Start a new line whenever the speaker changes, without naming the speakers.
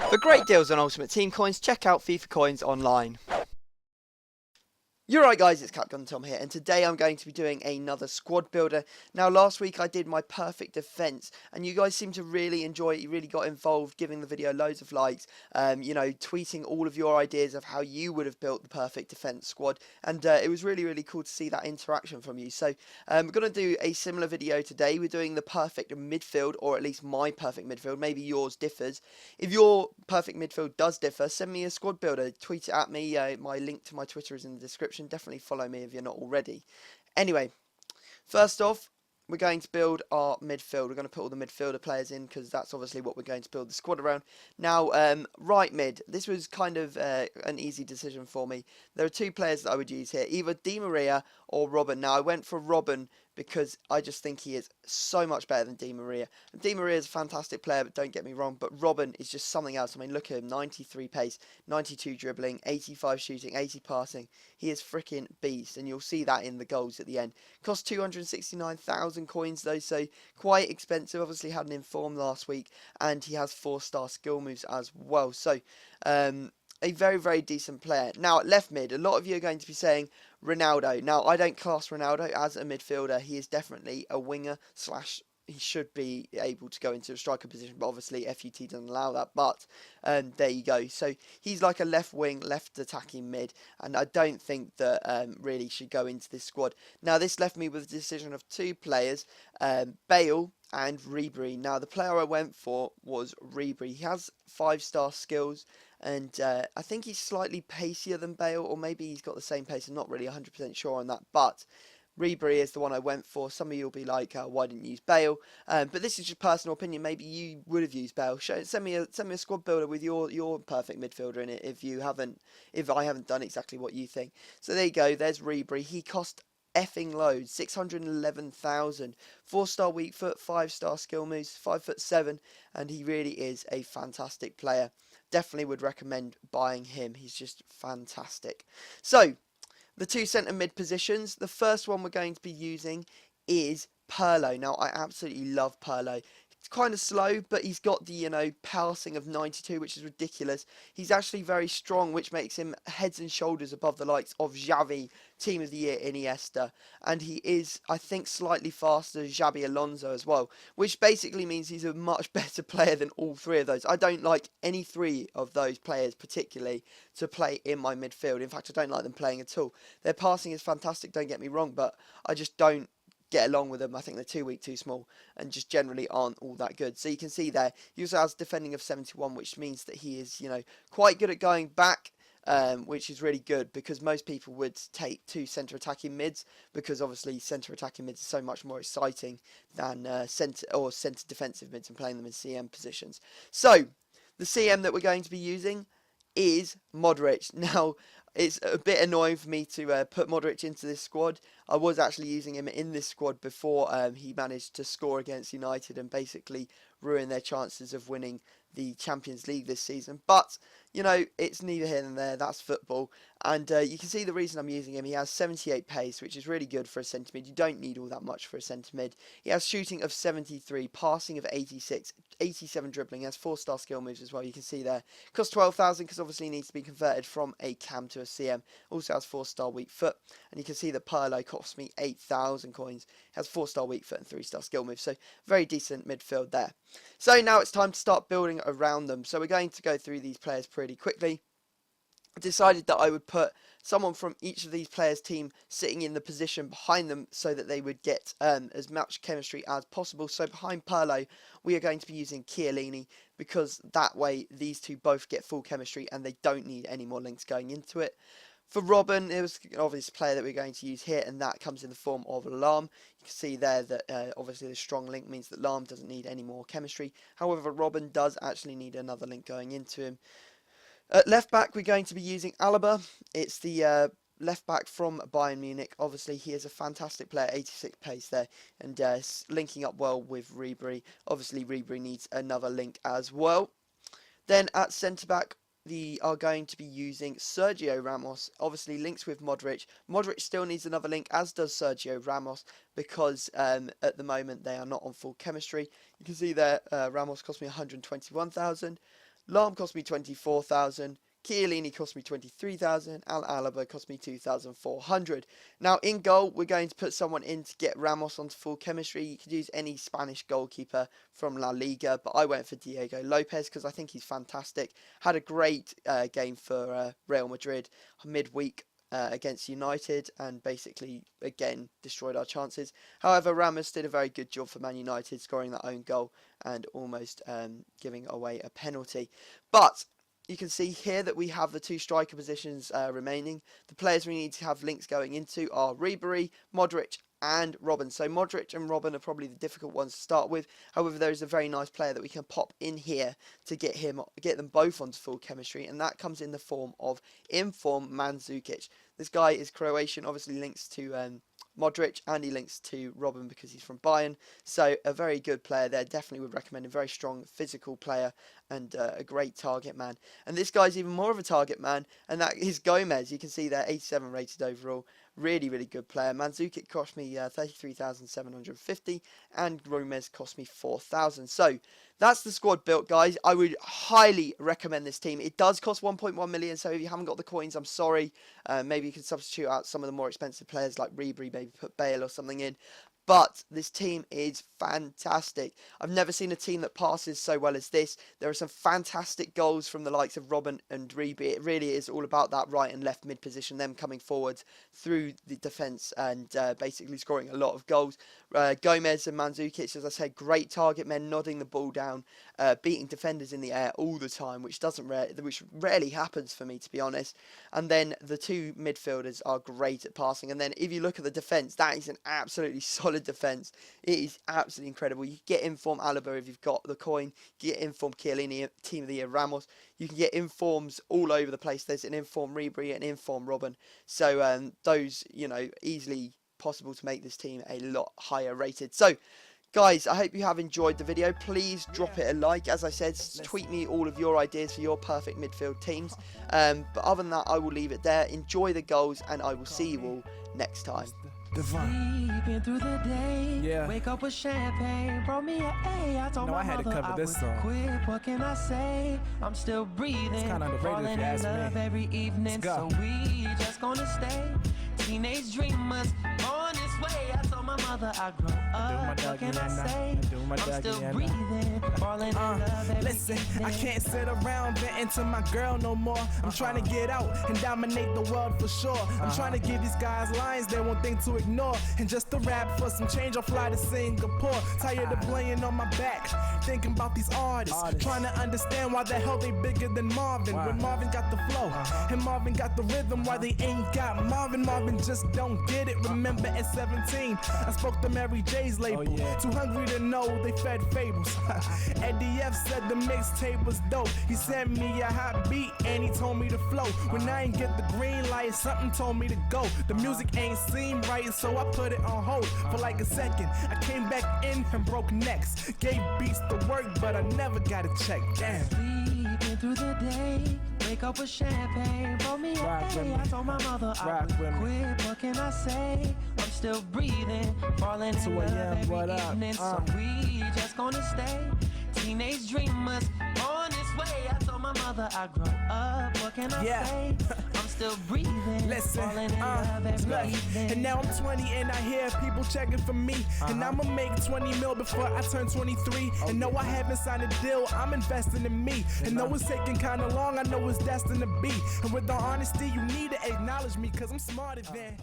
For great deals on Ultimate Team coins, check out FIFA Coins online. You're right guys, it's Capgun Tom here, and today I'm going to be doing another squad builder. Now last week I did my perfect defence, and you guys seem to really enjoy it. You really got involved, giving the video loads of likes, you know, tweeting all of your ideas of how you would have built the perfect defence squad, and it was really cool to see that interaction from you. So we're going to do a similar video today. We're doing the perfect midfield, or at least my perfect midfield. Maybe yours differs. If your perfect midfield does differ, send me a squad builder, tweet it at me. My link to my Twitter is in the description. Definitely follow me if you're not already. Anyway, first off, we're going to build our midfield. We're going to put all the midfielder players in because that's obviously what we're going to build the squad around. Now, right mid. This was kind of an easy decision for me. There are two players that I would use here, either Di Maria or Robin. Now, I went for Robin because I just think he is so much better than Di Maria. And Di Maria is a fantastic player, but don't get me wrong, but Robin is just something else. I mean, look at him, 93 pace, 92 dribbling, 85 shooting, 80 passing. He is freaking beast, and you'll see that in the goals at the end. Cost 269,000 coins though, so quite expensive. Obviously had an inform last week, and he has 4-star skill moves as well. So, a very decent player. Now at left mid, a lot of you are going to be saying Ronaldo. Now I don't class Ronaldo as a midfielder. He is definitely a winger slash. He should be able to go into a striker position, but obviously FUT doesn't allow that. But there you go. So he's like a left wing, left attacking mid, and I don't think that really should go into this squad. Now this left me with a decision of two players, Bale and Ribery. Now the player I went for was Ribery. He has 5-star skills, and I think he's slightly pacier than Bale, or maybe he's got the same pace. I'm not really 100% sure on that, but Ribery is the one I went for. Some of you will be like, why didn't you use Bale? But this is just personal opinion. Maybe you would have used Bale. Send me a squad builder with your perfect midfielder in it if I haven't done exactly what you think. So there you go. There's Ribery. He cost effing loads, 611,000. 4-star weak foot, 5-star skill moves, 5'7", and he really is a fantastic player. Definitely would recommend buying him. He's just fantastic. So the two centre mid positions. The first one we're going to be using is Pirlo. Now, I absolutely love Pirlo. It's kind of slow, but he's got the, you know, passing of 92, which is ridiculous. He's actually very strong, which makes him heads and shoulders above the likes of Xavi, Team of the Year, Iniesta. And he is, I think, slightly faster than Xabi Alonso as well, which basically means he's a much better player than all three of those. I don't like any three of those players particularly to play in my midfield. In fact, I don't like them playing at all. Their passing is fantastic, don't get me wrong, but I just don't get along with them. I think they're too weak, too small, and just generally aren't all that good. So you can see there, he also has defending of 71, which means that he is, you know, quite good at going back, which is really good because most people would take two centre attacking mids because obviously centre attacking mids are so much more exciting than centre defensive mids and playing them in CM positions. So the CM that we're going to be using is Modric. Now, it's a bit annoying for me to put Modric into this squad. I was actually using him in this squad before he managed to score against United and basically ruin their chances of winning the Champions League this season. But, you know, it's neither here nor there. That's football. And you can see the reason I'm using him. He has 78 pace, which is really good for a centre mid. You don't need all that much for a centre mid. He has shooting of 73, passing of 86, 87 dribbling. He has 4-star skill moves as well. You can see there. Costs 12,000 because obviously he needs to be converted from a cam to a CM. Also has 4-star weak foot. And you can see that Pirlo cost me 8,000 coins. Has 4-star weak foot and 3-star skill moves. So very decent midfield there. So now it's time to start building around them. So we're going to go through these players pretty quickly. I decided that I would put someone from each of these players' team sitting in the position behind them so that they would get as much chemistry as possible. So behind Pirlo, we are going to be using Chiellini because that way these two both get full chemistry and they don't need any more links going into it. For Robin, it was an obvious player that we're going to use here, and that comes in the form of Lahm. You can see there that obviously the strong link means that Lahm doesn't need any more chemistry. However, Robin does actually need another link going into him. At left back, we're going to be using Alaba. It's the left back from Bayern Munich. Obviously, he is a fantastic player, 86 pace there, and linking up well with Ribery. Obviously, Ribery needs another link as well. Then at centre back, we are going to be using Sergio Ramos. Obviously, links with Modric. Modric still needs another link, as does Sergio Ramos, because at the moment they are not on full chemistry. You can see there, Ramos cost me 121,000. Lahm cost me 24,000. Chiellini cost me 23,000, and Alaba cost me 2,400. Now in goal, we're going to put someone in to get Ramos onto full chemistry. You could use any Spanish goalkeeper from La Liga, but I went for Diego Lopez because I think he's fantastic. Had a great game for Real Madrid midweek against United, and basically again destroyed our chances. However, Ramos did a very good job for Man United, scoring that own goal and almost giving away a penalty. But you can see here that we have the two striker positions remaining. The players we need to have links going into are Ribery, Modric and Robben. So Modric and Robben are probably the difficult ones to start with. However, there is a very nice player that we can pop in here to get them both onto full chemistry, and that comes in the form of Inform Mandzukic. This guy is Croatian, obviously links to Modric, and he links to Robben because he's from Bayern. So a very good player there. Definitely would recommend a very strong physical player and a great target man. And this guy's even more of a target man, and that is Gomez. You can see there, 87 rated overall. Really, really good player. Mandzukic cost me 33,750, and Gomez cost me 4,000. So that's the squad built, guys. I would highly recommend this team. It does cost 1.1 million, so if you haven't got the coins, I'm sorry. Maybe you can substitute out some of the more expensive players like Ribery, maybe put Bale or something in. But this team is fantastic. I've never seen a team that passes so well as this. There are some fantastic goals from the likes of Robben and Ribery. It really is all about that right and left mid position, them coming forward through the defence and basically scoring a lot of goals. Gomez and Mandzukic, as I said, great target men, nodding the ball down, beating defenders in the air all the time, which rarely happens for me, to be honest. And then the two midfielders are great at passing. And then if you look at the defence, that is an absolutely solid defence. It is absolutely incredible. You get Inform Alaba if you've got the coin. You get Inform Chiellini, Team of the Year Ramos. You can get Informs all over the place. There's an Inform Ribery and Inform Robben. So those, easily possible to make this team a lot higher rated. So guys, I hope you have enjoyed the video. Please drop it a like. As I said, tweet me all of your ideas for your perfect midfield teams. But other than that, I will leave it there. Enjoy the goals, and I will see you all next time.
Sleeping through the day, yeah. Wake up with champagne, brought me a A. I told my mother I would quit. What can I say? I'm still breathing, falling in love every evening. So we just gonna stay teenage dreamers on this way. I told my mother I grow up. What can I say? I'm still breathing, falling in love every
Listen, I can't sit around venting to my girl no more. I'm trying to get out and dominate the world for sure. I'm trying to give these guys lines they won't think to ignore. And just to rap for some change, I'll fly to Singapore. Tired of playing on my back, thinking about these artists. Trying to understand why the hell they bigger than Marvin. When Marvin got the flow and Marvin got the rhythm, why they ain't got Marvin. Marvin just don't get it. Remember at 17, I spoke to Mary J's label. Too hungry to know they fed fables. Eddie F said the mixtape was dope. He sent me a hot beat and he told me to flow. When I ain't get the green light, something told me to go. The music ain't seem right, so I put it on hold for like a second. I came back in and broke necks. Gave beats to work, but I never got a check. Damn.
Sleeping through the day, wake up with champagne, brought me a A. I told my mother I would quit. What can I say? I'm still breathing, falling in love every evening. So we just gonna stay teenage dreamers on this way. I told my mother I grow up. What can I say? I'm still breathing,
Listen,
falling in love every evening.
And now I'm 20 and I hear people checking for me. And I'ma make 20 mil before I turn 23. And no, I haven't signed a deal, I'm investing in me. And though it's taking kinda long, I know it's destined to be. And with the honesty, you need to acknowledge me, cause I'm smarter than